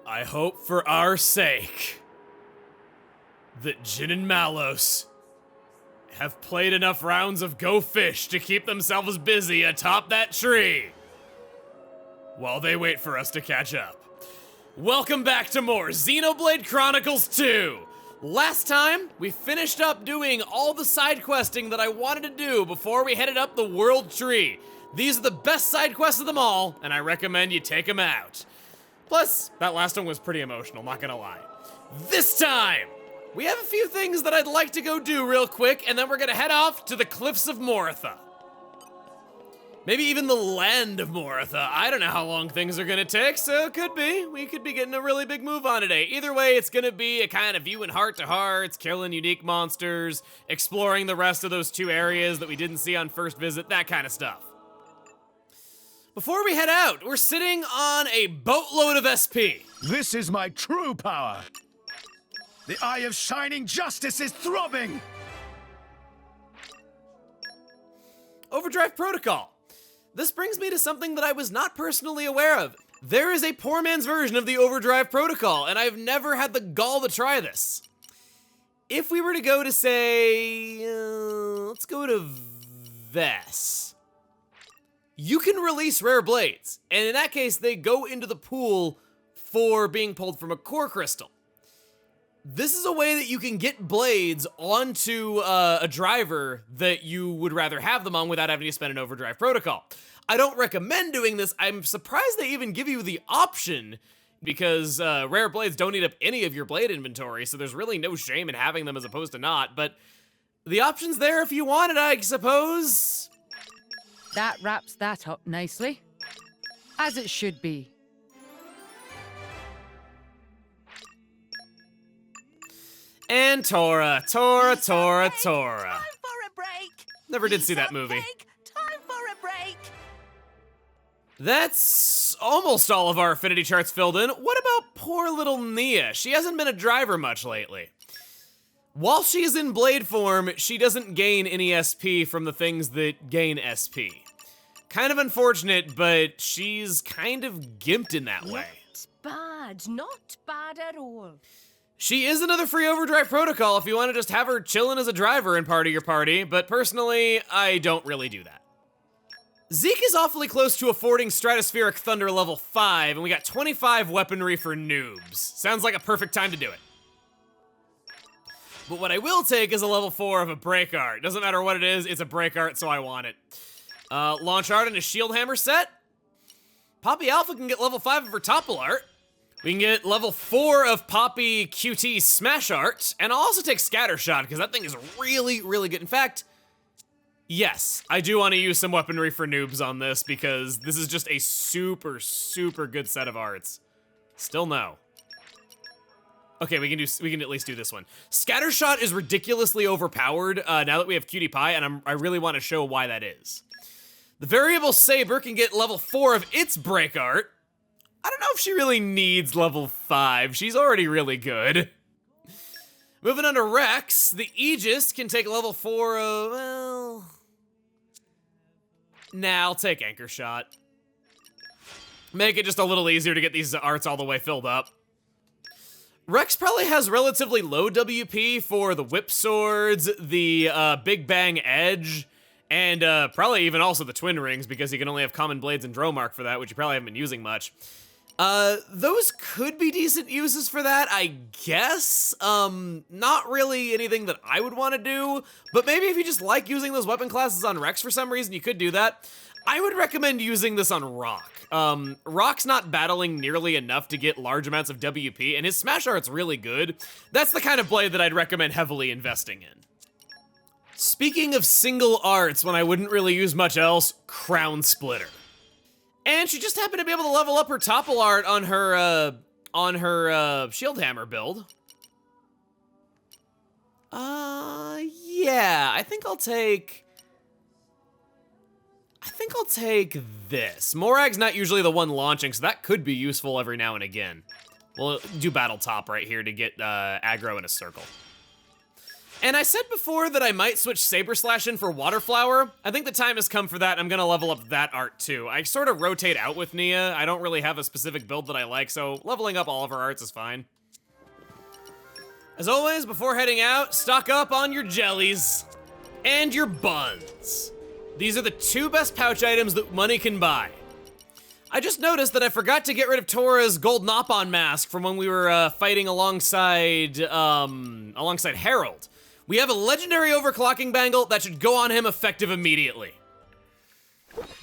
I hope for our sake that Jin and Malos have played enough rounds of Go Fish to keep themselves busy atop that tree while they wait for us to catch up. Welcome back to more Xenoblade Chronicles 2. Last time, we finished up doing all the side questing that I wanted to do before we headed up the World Tree. These are the best side quests of them all, and I recommend you take them out. Plus, that last one was pretty emotional, not gonna lie. This time, we have a few things that I'd like to go do real quick, and then we're gonna head off to the Cliffs of Moratha. Maybe even the land of Moratha. I don't know how long things are gonna take, so it could be. We could be getting a really big move on today. Either way, it's gonna be a kind of viewing heart to hearts, killing unique monsters, exploring the rest of those two areas that we didn't see on first visit, that kind of stuff. Before we head out, we're sitting on a boatload of SP. This is my true power. The eye of shining justice is throbbing. Overdrive Protocol. This brings me to something that I was not personally aware of. There is a poor man's version of the Overdrive Protocol, and I've never had the gall to try this. If we were to go to, say, let's go to Vess. You can release rare blades, and in that case, they go into the pool for being pulled from a core crystal. This is a way that you can get blades onto a driver that you would rather have them on without having to spend an overdrive protocol. I don't recommend doing this. I'm surprised they even give you the option because rare blades don't eat up any of your blade inventory, so there's really no shame in having them as opposed to not, but the option's there if you want it, I suppose. That wraps that up nicely. As it should be. And Tora. Time for a break. Never did see that movie. Time for a break. That's almost all of our affinity charts filled in. What about poor little Nia? She hasn't been a driver much lately. While she's in blade form, she doesn't gain any SP from the things that gain SP. Kind of unfortunate, but she's kind of gimped in that way. Not bad at all. She is another free overdrive protocol if you want to just have her chilling as a driver in part of your party, but personally, I don't really do that. Zeke is awfully close to affording Stratospheric Thunder level 5, and we got 25 weaponry for noobs. Sounds like a perfect time to do it. But what I will take is a level 4 of a break art. Doesn't matter what it is, it's a break art, so I want it. Launch art and a shield hammer set. Poppy Alpha can get level 5 of her topple art. We can get level 4 of Poppy QT smash art, and I'll also take Scattershot because that thing is really, really good. In fact, yes, I do want to use some weaponry for noobs on this because this is just a super, super good set of arts. Still no. Okay, we can at least do this one. Scattershot is ridiculously overpowered now that we have Cutie Pie, and I really want to show why that is. The variable Saber can get level 4 of its break art. I don't know if she really needs level 5. She's already really good. Moving on to Rex, the Aegis can take level 4 of, well... Nah, I'll take Anchor Shot. Make it just a little easier to get these arts all the way filled up. Rex probably has relatively low WP for the Whip Swords, the Big Bang Edge, and probably even also the Twin Rings because he can only have Common Blades and Dromark for that, which you probably haven't been using much. Those could be decent uses for that, I guess. Not really anything that I would want to do, but maybe if you just like using those weapon classes on Rex for some reason, you could do that. I would recommend using this on Rock. Rock's not battling nearly enough to get large amounts of WP, and his smash art's really good. That's the kind of blade that I'd recommend heavily investing in. Speaking of single arts, when I wouldn't really use much else, Crown Splitter. And she just happened to be able to level up her topple art on her shield hammer build. Yeah, I think I'll take this. Morag's not usually the one launching, so that could be useful every now and again. We'll do Battle Top right here to get aggro in a circle. And I said before that I might switch Saber Slash in for Water Flower. I think the time has come for that. I'm gonna level up that art too. I sort of rotate out with Nia. I don't really have a specific build that I like, so leveling up all of her arts is fine. As always, before heading out, stock up on your jellies and your buns. These are the 2 best pouch items that money can buy. I just noticed that I forgot to get rid of Tora's gold Nopon mask from when we were fighting alongside Harold. We have a legendary overclocking bangle that should go on him effective immediately.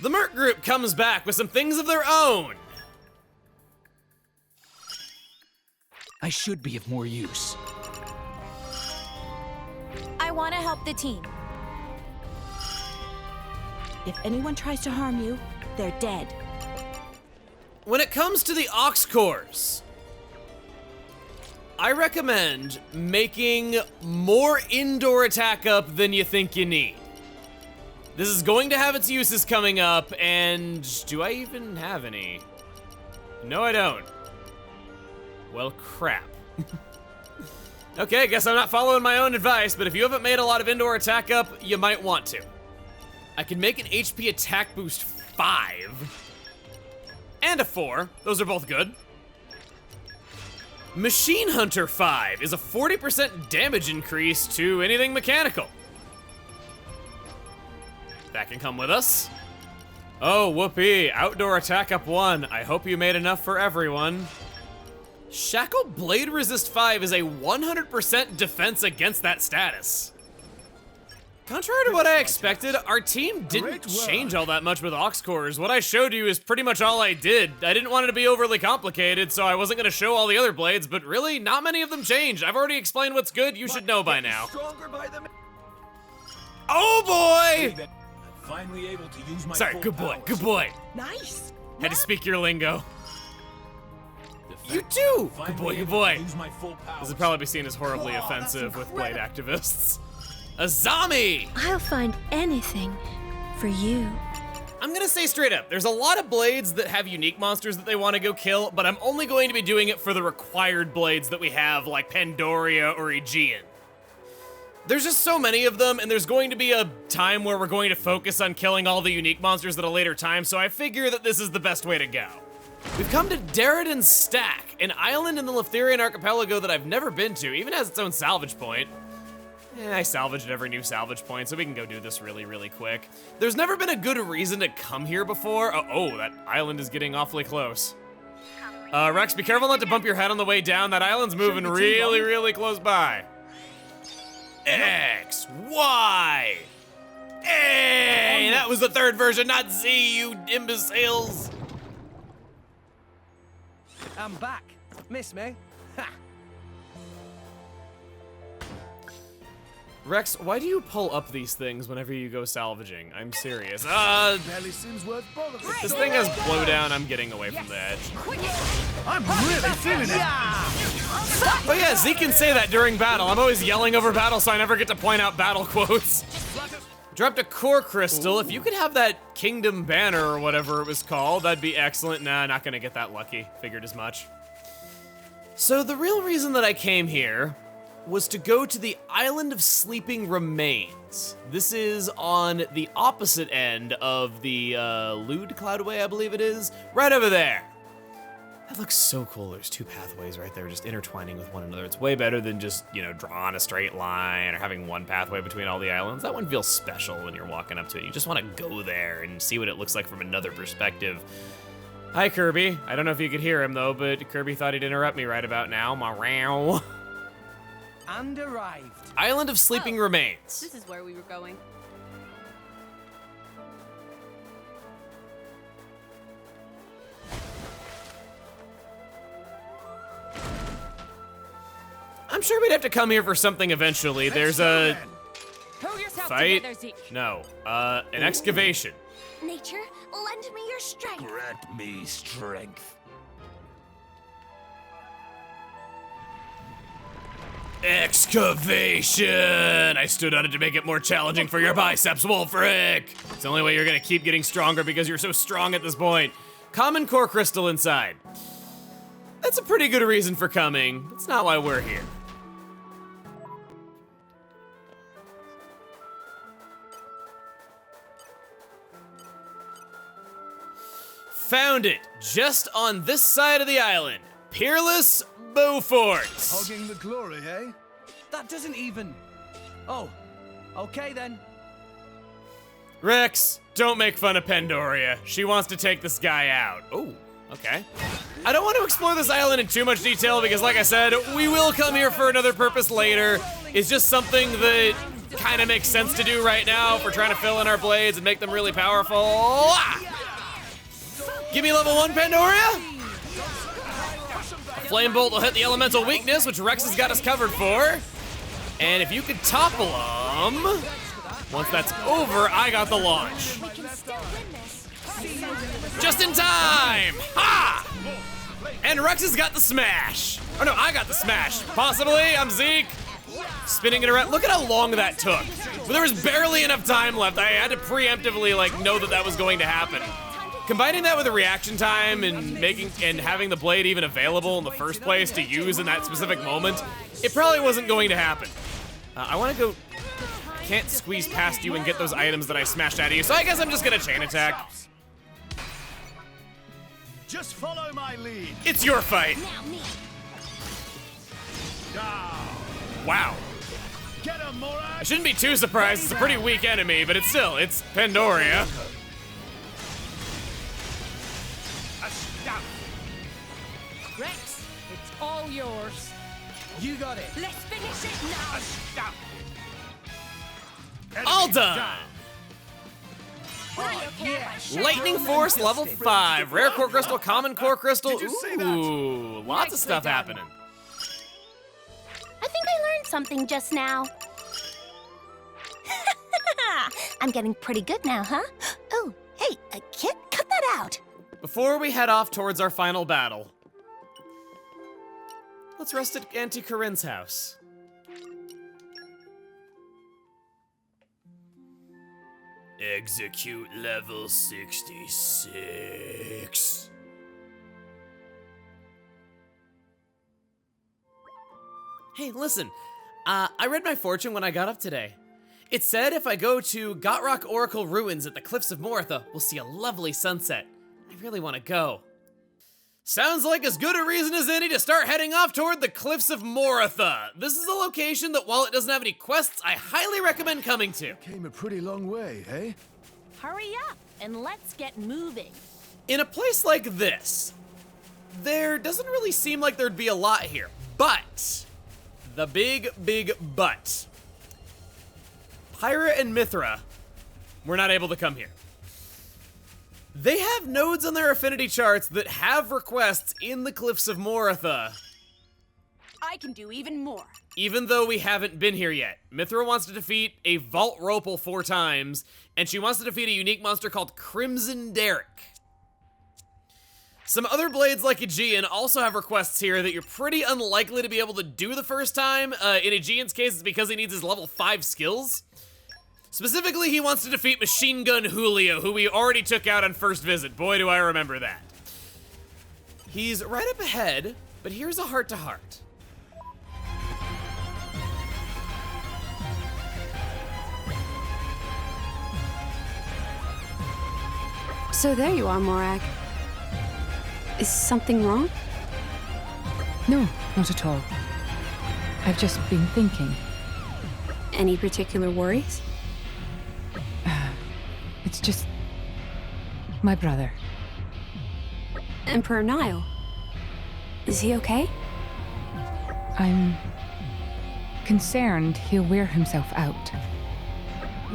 The Merc group comes back with some things of their own. I should be of more use. I want to help the team. If anyone tries to harm you, they're dead. When it comes to the Ox Cores, I recommend making more indoor attack up than you think you need. This is going to have its uses coming up, and do I even have any? No, I don't. Well, crap. Okay, guess I'm not following my own advice, but if you haven't made a lot of indoor attack up, you might want to. I can make an HP attack boost 5 and a 4. Those are both good. Machine Hunter 5 is a 40% damage increase to anything mechanical. That can come with us. Oh, whoopee, outdoor attack up 1. I hope you made enough for everyone. Shackle Blade Resist 5 is a 100% defense against that status. Contrary to what I expected, our team didn't change all that much with Ox Cores. What I showed you is pretty much all I did. I didn't want it to be overly complicated, so I wasn't gonna show all the other blades, but really, not many of them changed. I've already explained what's good, you should know by now. Oh boy! Finally able to use my Sorry, good boy, good boy. Nice. Had to speak your lingo. You too! Good boy, good boy. This would probably be seen as horribly offensive with blade activists. Azami! I'll find anything for you. I'm gonna say straight up, there's a lot of blades that have unique monsters that they want to go kill, but I'm only going to be doing it for the required blades that we have, like Pandoria or Aegean. There's just so many of them, and there's going to be a time where we're going to focus on killing all the unique monsters at a later time, so I figure that this is the best way to go. We've come to Darridan Stack, an island in the Leftherian archipelago that I've never been to, even has its own salvage point. I salvaged every new salvage point, so we can go do this really, really quick. There's never been a good reason to come here before. Oh, that island is getting awfully close. Rex, be careful not to bump your head on the way down. That island's moving really, really close by. X, Y, A! That was the 3rd version, not Z, you imbeciles! I'm back. Miss me? Ha! Rex, why do you pull up these things whenever you go salvaging? I'm serious. This thing has blowdown. I'm getting away from the edge. I'm really feeling it. Oh yeah, Zeke can say that during battle. I'm always yelling over battle, so I never get to point out battle quotes. Dropped a core crystal. If you could have that kingdom banner or whatever it was called, that'd be excellent. Nah, not gonna get that lucky. Figured as much. So the real reason that I came here was to go to the Island of Sleeping Remains. This is on the opposite end of the Lude Cloudway, I believe it is. Right over there. That looks so cool. There's 2 pathways right there just intertwining with one another. It's way better than just, you know, drawing a straight line or having one pathway between all the islands. That one feels special when you're walking up to it. You just want to go there and see what it looks like from another perspective. Hi, Kirby. I don't know if you could hear him, though, but Kirby thought he'd interrupt me right about now. Meow. And arrived. Island of Sleeping Remains. This is where we were going. I'm sure we'd have to come here for something eventually. There's a Pull yourself fight. together, Zeke. No, an excavation. Nature, lend me your strength. Grant me strength. Excavation! I stood on it to make it more challenging for your biceps, Wolfric! It's the only way you're gonna keep getting stronger because you're so strong at this point. Common core crystal inside. That's a pretty good reason for coming. That's not why we're here. Found it, just on this side of the island. Peerless Beaufort. Hogging the glory, eh? That doesn't even... Oh, okay then. Rex, don't make fun of Pandoria. She wants to take this guy out. Oh, okay. I don't want to explore this island in too much detail because, like I said, we will come here for another purpose later. It's just something that kind of makes sense to do right now if we're trying to fill in our blades and make them really powerful. Ah! Give me level 1, Pandoria. A flame bolt will hit the elemental weakness, which Rex has got us covered for. And if you could topple him, once that's over, I got the launch. We can still win this. Just in time! Ha! And Rex has got the smash. Oh no, I got the smash. Possibly, I'm Zeke. Spinning it around. Look at how long that took. But there was barely enough time left. I had to preemptively know that was going to happen. Combining that with the reaction time and having the blade even available in the first place to use in that specific moment, it probably wasn't going to happen. I want to go. I can't squeeze past you and get those items that I smashed out of you, so I guess I'm just gonna chain attack. Just follow my lead. It's your fight. Now me. Wow. Get him, Morag. I shouldn't be too surprised. It's a pretty weak enemy, but it's Pandoria. Rex, it's all yours. You got it. Let's finish it now. All done. Yeah. Lightning Force level 5. Rare core crystal, common core crystal. Did you see that? Ooh, lots of stuff happening. I think I learned something just now. I'm getting pretty good now, huh? Oh, hey, kid, cut that out. Before we head off towards our final battle, let's rest at Auntie Corinne's house. Execute level 66. Hey, listen. I read my fortune when I got up today. It said if I go to Gotrock Oracle Ruins at the Cliffs of Moratha, we'll see a lovely sunset. I really want to go. Sounds like as good a reason as any to start heading off toward the Cliffs of Moratha. This is a location that, while it doesn't have any quests, I highly recommend coming to. Came a pretty long way, eh? Hurry up and let's get moving. In a place like this, there doesn't really seem like there'd be a lot here, but the big but. Pyra and Mithra were not able to come here. They have nodes on their affinity charts that have requests in the Cliffs of Moratha, I can do even more. even though we haven't been here yet. Mithra wants to defeat a Vault Ropal 4 times, and she wants to defeat a unique monster called Crimson Derrick. Some other blades like Aegean also have requests here that you're pretty unlikely to be able to do the first time. In Aegean's case, it's because he needs his level 5 skills. Specifically, he wants to defeat Machine Gun Julio, who we already took out on first visit. Boy, do I remember that. He's right up ahead, but here's a heart-to-heart. So there you are, Morag. Is something wrong? No, not at all. I've just been thinking. Any particular worries? It's just my brother. Emperor Nile. Is he okay? I'm concerned he'll wear himself out.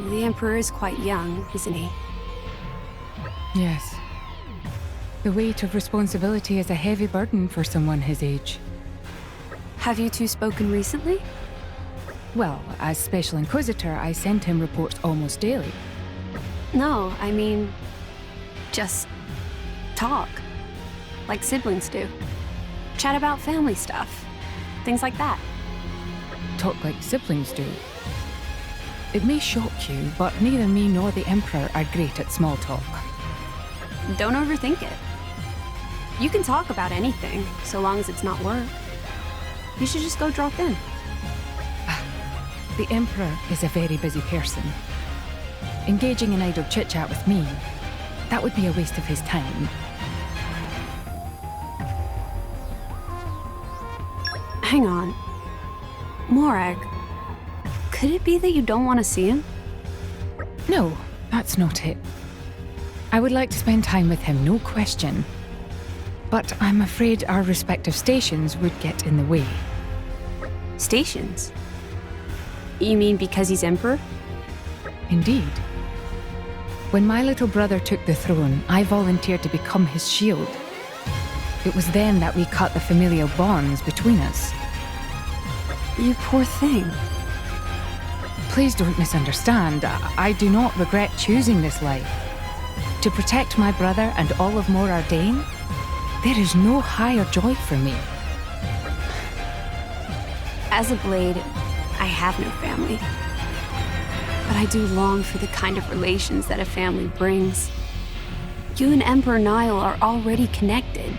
The Emperor is quite young, isn't he? Yes. The weight of responsibility is a heavy burden for someone his age. Have you two spoken recently? Well, as Special Inquisitor, I sent him reports almost daily. No, I mean, just talk. Like siblings do. Chat about family stuff. Things like that. Talk like siblings do. It may shock you, but neither me nor the Emperor are great at small talk. Don't overthink it. You can talk about anything, so long as it's not work. You should just go drop in. The Emperor is a very busy person. Engaging in idle chit-chat with me, that would be a waste of his time. Hang on. Morag, could it be that you don't want to see him? No, that's not it. I would like to spend time with him, no question. But I'm afraid our respective stations would get in the way. Stations? You mean because he's emperor? Indeed. When my little brother took the throne, I volunteered to become his shield. It was then that we cut the familial bonds between us. You poor thing. Please don't misunderstand. I do not regret choosing this life. To protect my brother and all of Mor Ardain, there is no higher joy for me. As a blade, I have no family. But I do long for the kind of relations that a family brings. You and Emperor Nile are already connected,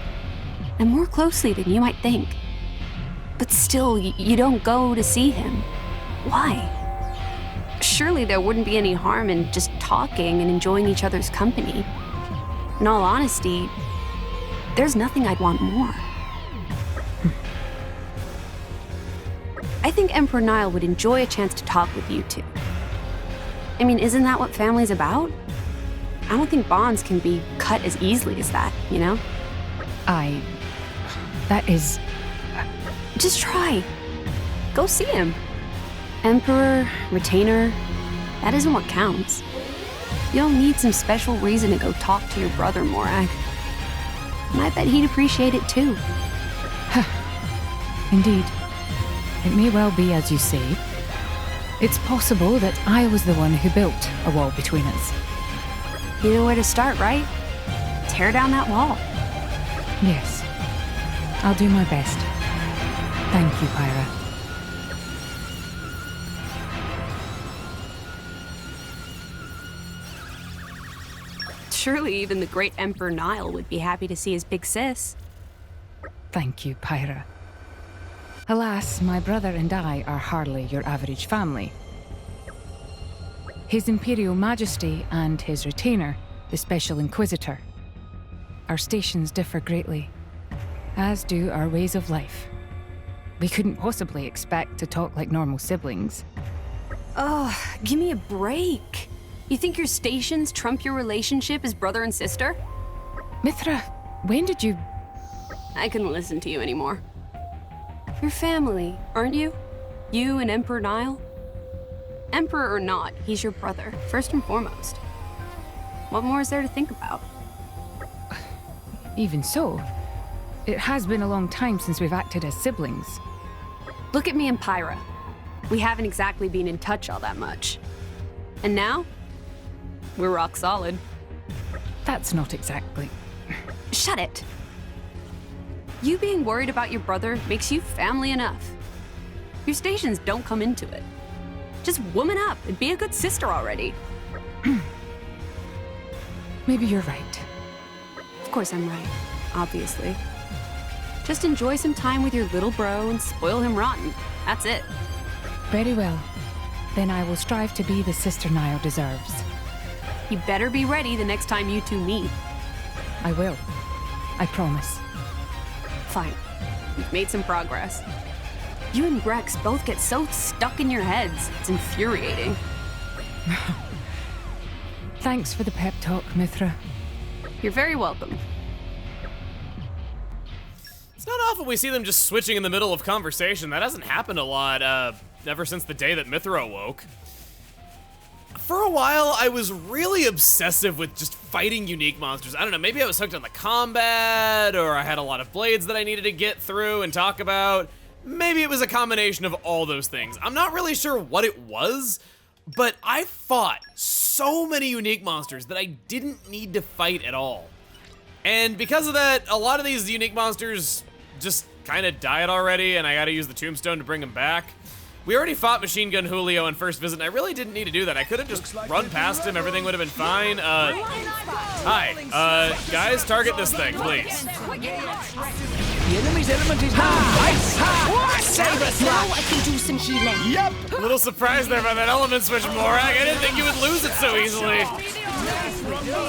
and more closely than you might think. But still, you don't go to see him. Why? Surely there wouldn't be any harm in just talking and enjoying each other's company. In all honesty, there's nothing I'd want more. I think Emperor Nile would enjoy a chance to talk with you two. I mean, isn't that what family's about? I don't think bonds can be cut as easily as that, you know? That is... Just try. Go see him. Emperor, retainer, that isn't what counts. You'll need some special reason to go talk to your brother, Morag. And I bet he'd appreciate it too. Indeed. It may well be as you say. It's possible that I was the one who built a wall between us. You know where to start, right? Tear down that wall. Yes. I'll do my best. Thank you, Pyra. Surely even the great Emperor Nile would be happy to see his big sis. Thank you, Pyra. Alas, my brother and I are hardly your average family. His Imperial Majesty and his retainer, the Special Inquisitor. Our stations differ greatly, as do our ways of life. We couldn't possibly expect to talk like normal siblings. Oh, give me a break. You think your stations trump your relationship as brother and sister? Mithra, when did you... I couldn't listen to you anymore. You're family, aren't you? You and Emperor Nile? Emperor or not, he's your brother, first and foremost. What more is there to think about? Even so, it has been a long time since we've acted as siblings. Look at me and Pyra. We haven't exactly been in touch all that much. And now, we're rock solid. That's not exactly... Shut it! You being worried about your brother makes you family enough. Your stations don't come into it. Just woman up and be a good sister already. Maybe you're right. Of course I'm right, obviously. Just enjoy some time with your little bro and spoil him rotten. That's it. Very well. Then I will strive to be the sister Nile deserves. You better be ready the next time you two meet. I will. I promise. Fine. You've made some progress. You and Rex both get so stuck in your heads. It's infuriating. Thanks for the pep talk, Mithra. You're very welcome. It's not often we see them just switching in the middle of conversation. That hasn't happened a lot, ever since the day that Mithra awoke. For a while, I was really obsessive with just fighting unique monsters. I don't know, maybe I was hooked on the combat, or I had a lot of blades that I needed to get through and talk about. Maybe it was a combination of all those things. I'm not really sure what it was, but I fought so many unique monsters that I didn't need to fight at all. And because of that, a lot of these unique monsters just kind of died already, and I gotta use the tombstone to bring them back. We already fought Machine Gun Julio on first visit, and I really didn't need to do that. I could have just run past him, everything would have been fine. Hi, guys, target this thing, please. The enemy's element is Save us now! I can do some healing. Yep. A little surprised there by that element switch, Morag. I didn't think you would lose it so easily.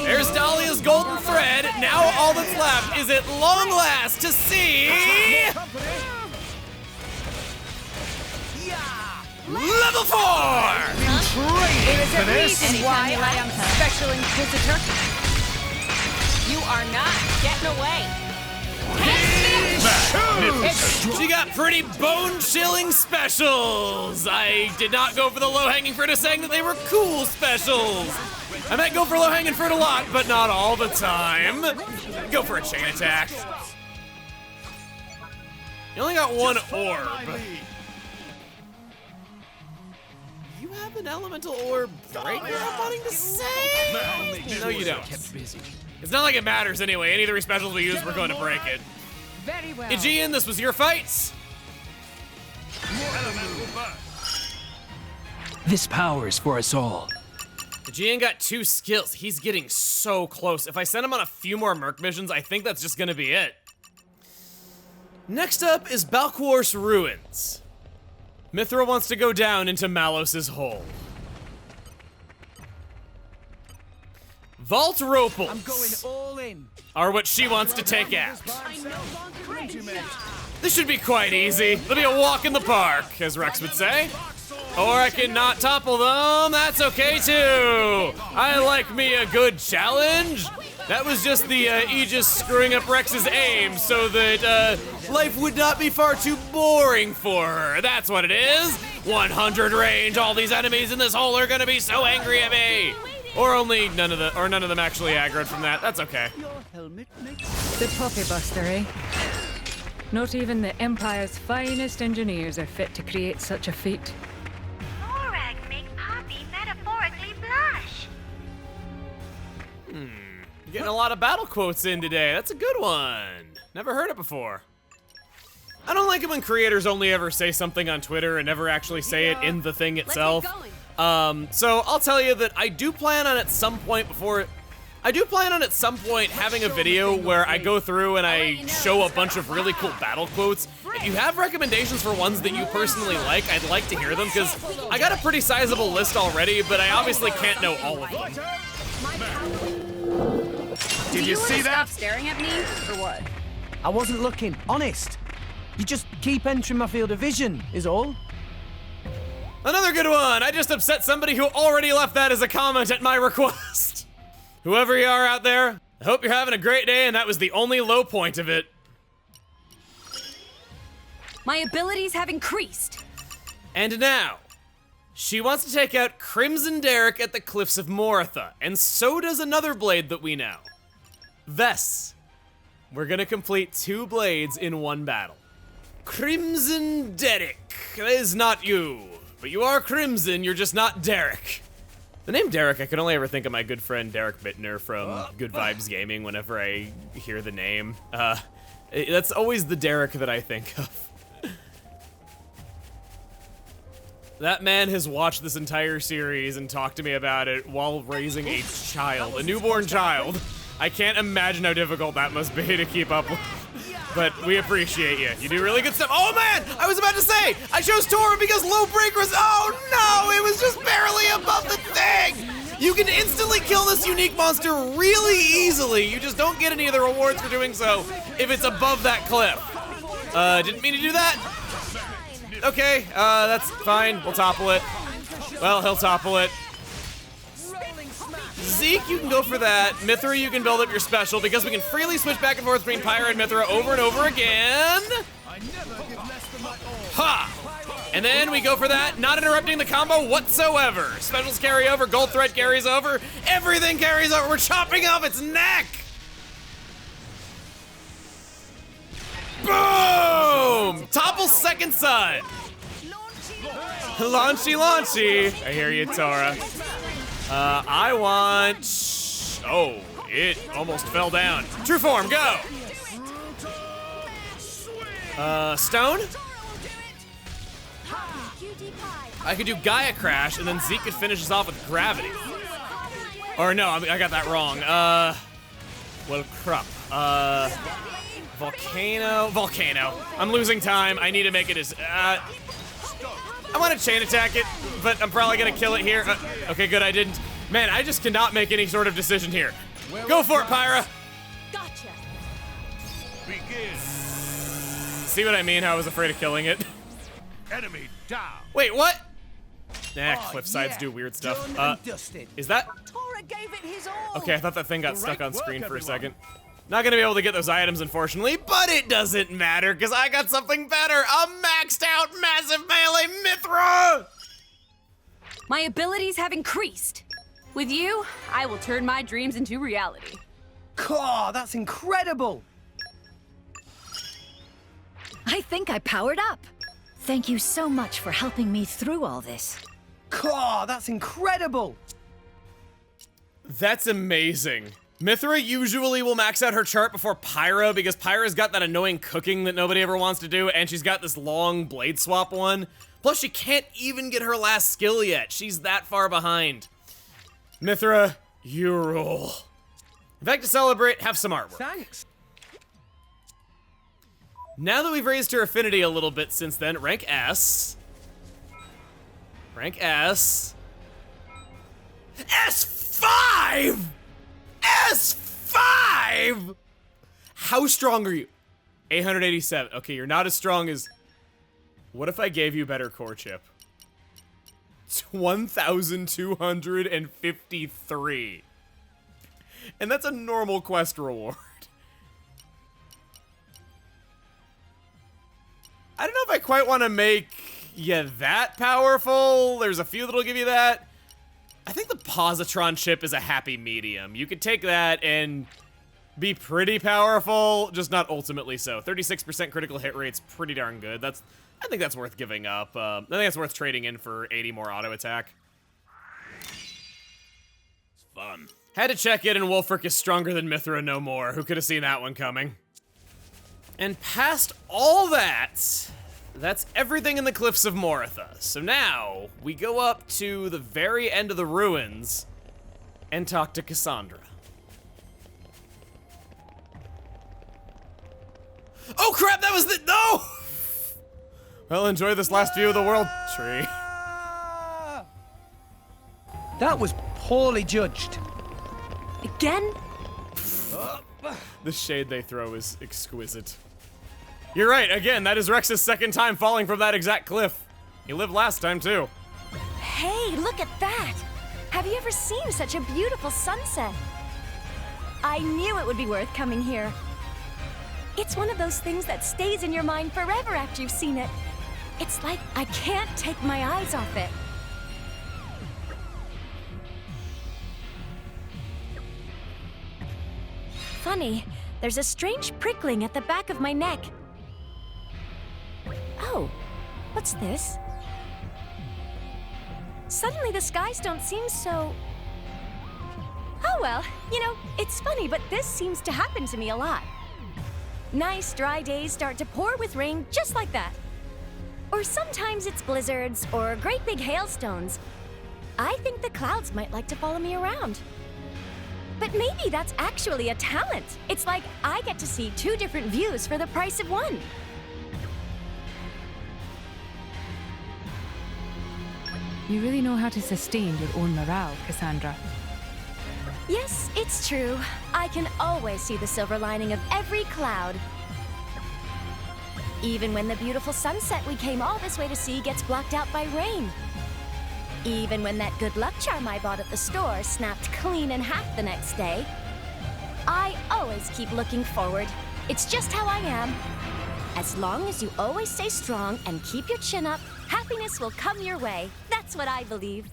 There's Dahlia's golden thread. Now all that's left is at long last to see... Level 4! There's a this? reason why I am Special Inquisitor. You are not getting away. She got pretty bone-chilling specials. I did not go for the low-hanging fruit of saying that they were cool specials. I might go for low-hanging fruit a lot, but not all the time. Go for a chain attack. You only got one orb. You have an elemental orb breaker, I'm wanting to say? No, you don't. It's not like it matters anyway. Any of the three specials we use, we're going to break it. Very well. Aegean, this was your fight. This power is for us all. Aegean got 2 skills. He's getting so close. If I send him on a few more Merc missions, I think that's just gonna be it. Next up is Balquar's Ruins. Mithra wants to go down into Malos's hole. Vault Ropals I'm going all in. are what she wants to take out. This should be quite easy. It'll be a walk in the park, as Rex would say. Or I can not topple them, that's okay too. I like me a good challenge. That was just the Aegis screwing up Rex's aim so that life would not be far too boring for her. That's what it is. 100 range, all these enemies in this hole are gonna be so angry at me. Or only none of them actually aggroed from that, that's okay. The Poppy Buster, eh? Not even the Empire's finest engineers are fit to create such a feat. Morag makes Poppy metaphorically blush. Getting a lot of battle quotes in today. That's a good one. Never heard it before. I don't like it when creators only ever say something on Twitter and never actually say it in the thing itself. So I'll tell you that I do plan on at some point having a video where I go through and I show a bunch of really cool battle quotes. If you have recommendations for ones that you personally like, I'd like to hear them because I got a pretty sizable list already, but I obviously can't know all of them. Did you see that? Stop staring at me, or what? I wasn't looking, honest. You just keep entering my field of vision, is all. Another good one. I just upset somebody who already left that as a comment at my request. Whoever you are out there, I hope you're having a great day and that was the only low point of it. My abilities have increased. And now, she wants to take out Crimson Derek at the Cliffs of Moratha, and so does another blade that we know. Vess. We're gonna complete 2 blades in one battle. Crimson Derek. That is not you. But you are Crimson, you're just not Derek. The name Derek, I can only ever think of my good friend Derek Bittner from Good Vibes Gaming whenever I hear the name. That's always the Derek that I think of. That man has watched this entire series and talked to me about it while raising a child, a newborn child. I can't imagine how difficult that must be to keep up with. But we appreciate you. You do really good stuff. Oh man, I was about to say, I chose Tora because low break was, oh no, it was just barely above the thing. You can instantly kill this unique monster really easily. You just don't get any of the rewards for doing so if it's above that cliff. Didn't mean to do that. Okay, that's fine, we'll topple it. Well, he'll topple it. Zeke, you can go for that. Mithra, you can build up your special because we can freely switch back and forth between Pyra and Mithra over and over again. Ha! And then we go for that, not interrupting the combo whatsoever. Specials carry over, gold thread carries over, everything carries over. We're chopping off its neck. Boom! Topple second son. Launchy, launchy. I hear you, Tora. I want... Oh, it almost fell down. True form, go! Stone? I could do Gaia Crash, and then Zeke could finish us off with Gravity. Or no, I got that wrong. Well, crap. Volcano. I'm losing time. I need to make it as... I want to chain attack it, but I'm probably gonna kill it here. Okay, good, I didn't. Man, I just cannot make any sort of decision here. Go for it, Pyra. Gotcha. See what I mean? How I was afraid of killing it. Enemy down. Wait, what? Nah, Oh, cliff sides yeah. do weird stuff. Done and dusted. Is that? Tora gave it his all. Okay, I thought that thing got stuck Great on work, screen for a everyone. second. Not gonna be able to get those items, unfortunately, but it doesn't matter, because I got something better. A maxed out massive melee Mithra! My abilities have increased. With you, I will turn my dreams into reality. Caw, that's incredible! I think I powered up. Thank you so much for helping me through all this. Caw, that's incredible! That's amazing. Mithra usually will max out her chart before Pyra, because Pyra's got that annoying cooking that nobody ever wants to do, and she's got this long blade swap one. Plus, she can't even get her last skill yet. She's that far behind. Mithra, you rule. In fact, to celebrate, have some artwork. Thanks. Now that we've raised her affinity a little bit since then, rank S. Rank S. S5! S5! How strong are you? 887. Okay, you're not as strong as... What if I gave you better core chip? It's 1,253. And that's a normal quest reward. I don't know if I quite want to make you that powerful. There's a few that'll give you that. I think the positron chip is a happy medium. You could take that and be pretty powerful, just not ultimately so. 36% critical hit rate's pretty darn good. I think that's worth giving up. I think that's worth trading in for 80 more auto attack. It's fun. Had to check it, and Wolfric is stronger than Mithra no more. Who could have seen that one coming? And past all that, that's everything in the Cliffs of Moratha. So now, we go up to the very end of the ruins and talk to Cassandra. Oh crap, that was the, no! Well, enjoy this last view of the world, tree. That was poorly judged. Again? The shade they throw is exquisite. You're right, again, that is Rex's second time falling from that exact cliff. He lived last time, too. Hey, look at that! Have you ever seen such a beautiful sunset? I knew it would be worth coming here. It's one of those things that stays in your mind forever after you've seen it. It's like I can't take my eyes off it. Funny, there's a strange prickling at the back of my neck. Oh, what's this? Suddenly the skies don't seem so... Oh well, you know, it's funny, but this seems to happen to me a lot. Nice dry days start to pour with rain just like that. Or sometimes it's blizzards or great big hailstones. I think the clouds might like to follow me around. But maybe that's actually a talent. It's like I get to see two different views for the price of one. You really know how to sustain your own morale, Cassandra. Yes, it's true. I can always see the silver lining of every cloud. Even when the beautiful sunset we came all this way to see gets blocked out by rain. Even when that good luck charm I bought at the store snapped clean in half the next day. I always keep looking forward. It's just how I am. As long as you always stay strong and keep your chin up, happiness will come your way. That's what I believe.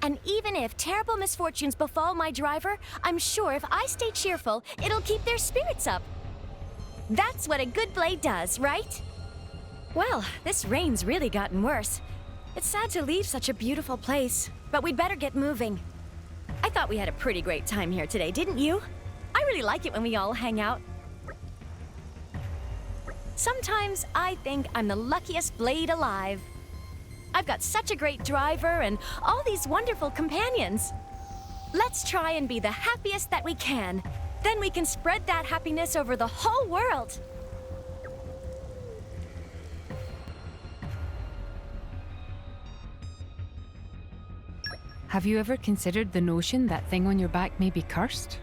And even if terrible misfortunes befall my driver, I'm sure if I stay cheerful, it'll keep their spirits up. That's what a good blade does, right? Well, this rain's really gotten worse. It's sad to leave such a beautiful place, but we'd better get moving. I thought we had a pretty great time here today, didn't you? I really like it when we all hang out. Sometimes I think I'm the luckiest blade alive. I've got such a great driver and all these wonderful companions. Let's try and be the happiest that we can. Then we can spread that happiness over the whole world. Have you ever considered the notion that thing on your back may be cursed?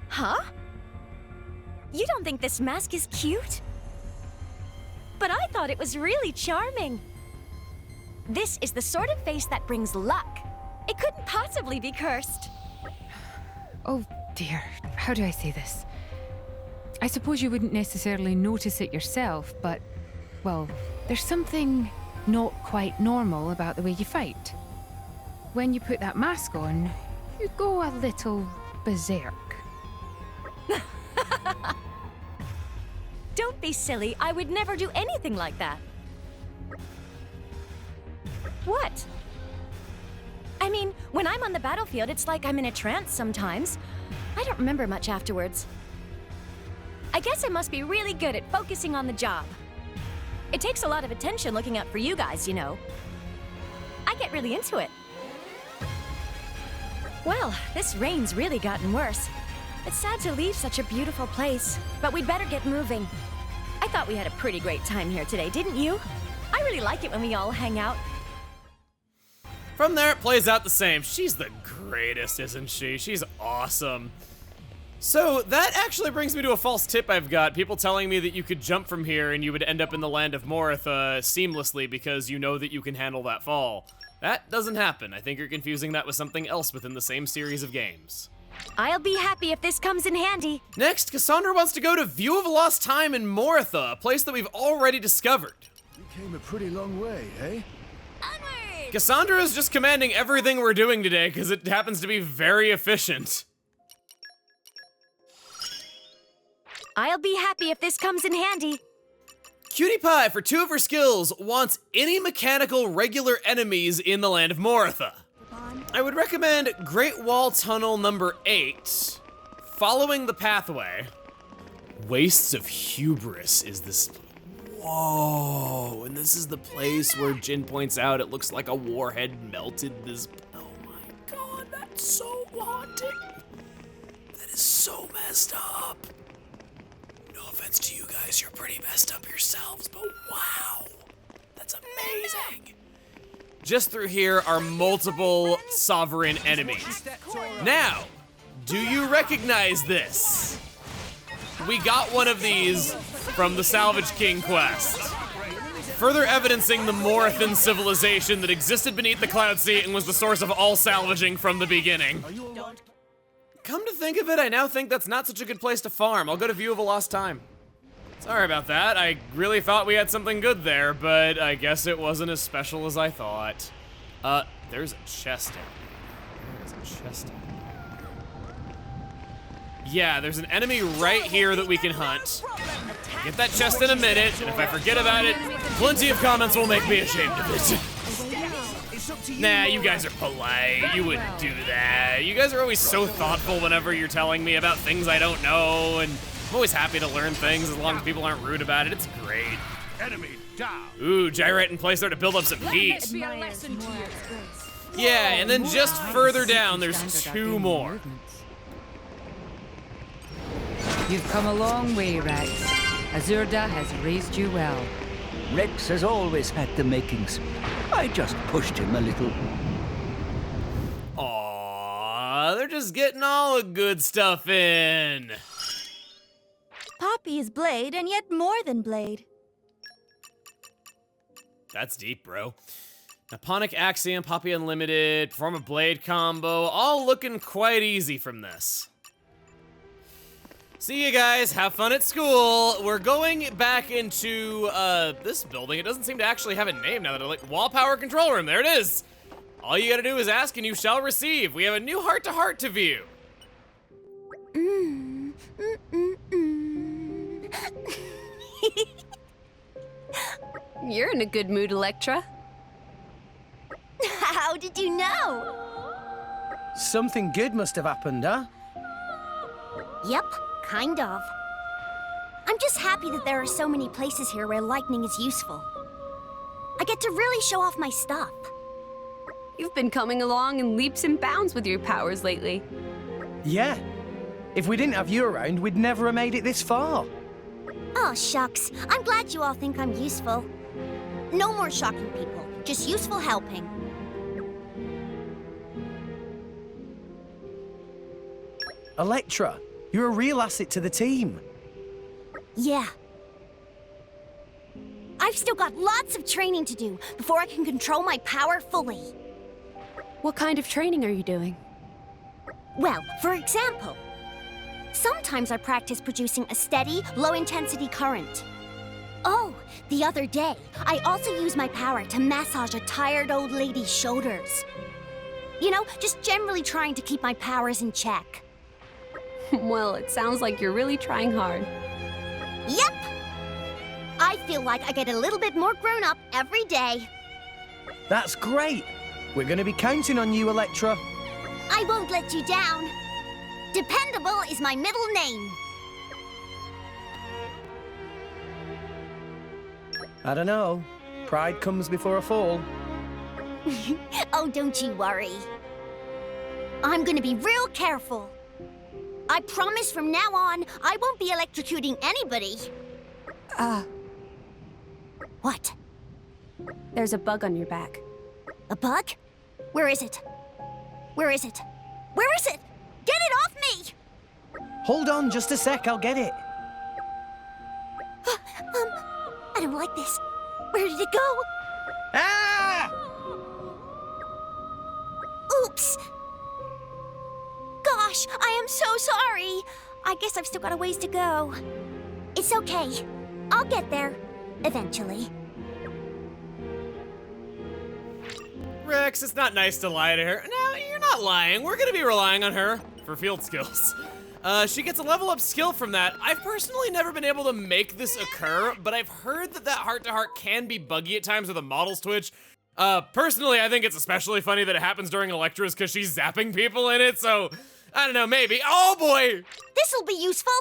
Huh? You don't think this mask is cute? but I thought it was really charming. This is the sort of face that brings luck. It couldn't possibly be cursed. Oh dear, how do I say this? I suppose you wouldn't necessarily notice it yourself, but, well, there's something not quite normal about the way you fight. When you put that mask on, you go a little berserk. Don't be silly. I would never do anything like that. What? I mean, when I'm on the battlefield, it's like I'm in a trance sometimes. I don't remember much afterwards. I guess I must be really good at focusing on the job. It takes a lot of attention looking out for you guys, you know. I get really into it. Well, this rain's really gotten worse. It's sad to leave such a beautiful place, but we'd better get moving. I thought we had a pretty great time here today, didn't you? I really like it when we all hang out. From there, it plays out the same. She's the greatest, isn't she? She's awesome. So that actually brings me to a false tip I've got. People telling me that you could jump from here and you would end up in the land of Moritha seamlessly because you know that you can handle that fall. That doesn't happen. I think you're confusing that with something else within the same series of games. I'll be happy if this comes in handy. Next, Cassandra wants to go to View of Lost Time in Moritha, a place that we've already discovered. We came a pretty long way, eh? Onward! Cassandra is just commanding everything we're doing today because it happens to be very efficient. I'll be happy if this comes in handy. Cutie Pie, for 2 of her skills, wants any mechanical regular enemies in the land of Moritha. I would recommend Great Wall Tunnel number 8, following the pathway. Wastes of Hubris is this. Whoa, and this is the place where Jin points out it looks like a warhead melted this. Oh my god, that's so haunting. That is so messed up. No offense to you guys, you're pretty messed up yourselves, but wow, that's amazing. Just through here are multiple sovereign enemies. Now, do you recognize this? We got one of these from the Salvage King quest, further evidencing the Morithan civilization that existed beneath the Cloud Sea and was the source of all salvaging from the beginning. Come to think of it, I now think that's not such a good place to farm. I'll go to View of a Lost Time. Sorry about that. I really thought we had something good there, but I guess it wasn't as special as I thought. There's a chest down there. There's a chest down there. Yeah, there's an enemy right here that we can hunt. Get that chest in a minute, and if I forget about it, plenty of comments will make me ashamed of it. Nah, you guys are polite. You wouldn't do that. You guys are always so thoughtful whenever you're telling me about things I don't know, and I'm always happy to learn things as long as people aren't rude about it. It's great. Enemy down. Ooh, gyrate in place there to build up some heat. Yeah, and then just further down, there's 2 more. You've come a long way, Rex. Azurda has raised you well. Rex has always had the makings. I just pushed him a little. Aww, they're just getting all the good stuff in. Poppy is Blade, and yet more than Blade. That's deep, bro. Nipponic Axiom, Poppy Unlimited, perform a blade combo, all looking quite easy from this. See you guys, have fun at school. We're going back into this building. It doesn't seem to actually have a name now that I like wall power control room. There it is. All you gotta do is ask and you shall receive. We have a new heart-to-heart to view. You're in a good mood, Electra. How did you know? Something good must have happened, huh? Yep, kind of. I'm just happy that there are so many places here where lightning is useful. I get to really show off my stuff. You've been coming along in leaps and bounds with your powers lately. Yeah. If we didn't have you around, we'd never have made it this far. Oh, shucks. I'm glad you all think I'm useful. No more shocking people, just useful helping. Electra, you're a real asset to the team. Yeah. I've still got lots of training to do before I can control my power fully. What kind of training are you doing? Well, for example, sometimes I practice producing a steady, low-intensity current. Oh, the other day, I also used my power to massage a tired old lady's shoulders. You know, just generally trying to keep my powers in check. Well, it sounds like you're really trying hard. Yep! I feel like I get a little bit more grown up every day. That's great. We're going to be counting on you, Electra. I won't let you down. Dependable is my middle name. I don't know. Pride comes before a fall. Oh, don't you worry. I'm gonna be real careful. I promise from now on, I won't be electrocuting anybody. What? There's a bug on your back. A bug? Where is it? Where is it? Where is it? Get it off me! Hold on just a sec, I'll get it. I don't like this. Where did it go? Ah! Oops! Gosh, I am so sorry. I guess I've still got a ways to go. It's okay. I'll get there. Eventually. Rex, it's not nice to lie to her. No, you're not lying. We're gonna be relying on her for field skills. She gets a level up skill from that. I've personally never been able to make this occur, but I've heard that heart-to-heart can be buggy at times with the models twitch. Personally, I think it's especially funny that it happens during Electra's because she's zapping people in it, so I don't know, maybe. Oh boy! This'll be useful.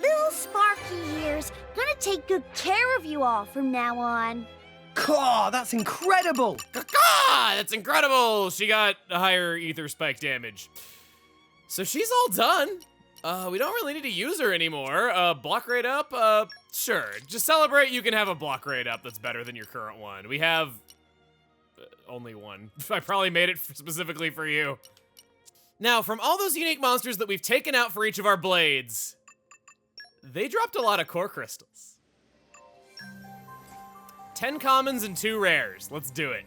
Little Sparky here's gonna take good care of you all from now on. Caw, that's incredible! Caw, that's incredible! She got a higher ether spike damage. So she's all done. We don't really need to use her anymore. Block rate up? Sure. Just celebrate you can have a block rate up that's better than your current one. We have only one. I probably made it specifically for you. Now, from all those unique monsters that we've taken out for each of our blades, they dropped a lot of core crystals. 10 commons and 2 rares. Let's do it.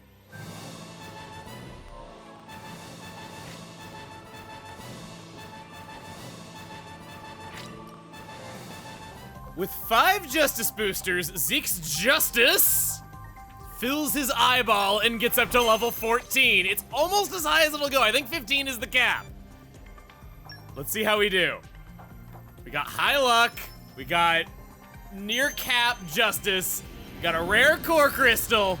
With 5 Justice boosters, Zeke's Justice fills his eyeball and gets up to level 14. It's almost as high as it'll go. I think 15 is the cap. Let's see how we do. We got high luck. We got near cap Justice. We got a rare core crystal.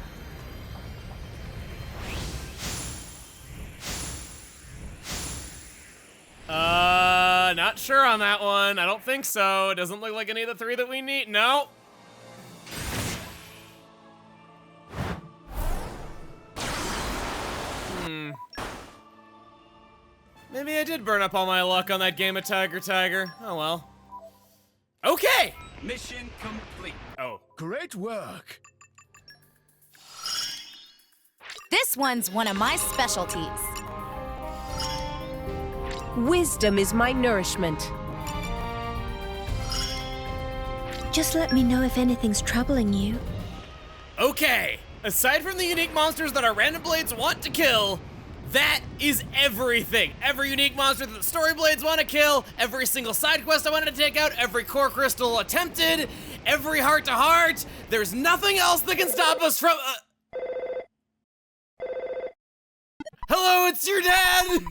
Not sure on that one. I don't think so. It doesn't look like any of the 3 that we need. No. Maybe I did burn up all my luck on that game of Tiger. Oh well. Okay. Mission complete. Oh. Great work. This one's one of my specialties. Wisdom is my nourishment. Just let me know if anything's troubling you. Okay. Aside from the unique monsters that our random blades want to kill, that is everything. Every unique monster that the story blades want to kill, every single side quest I wanted to take out, every core crystal attempted, every heart-to-heart. There's nothing else that can stop us from... Hello, it's your dad!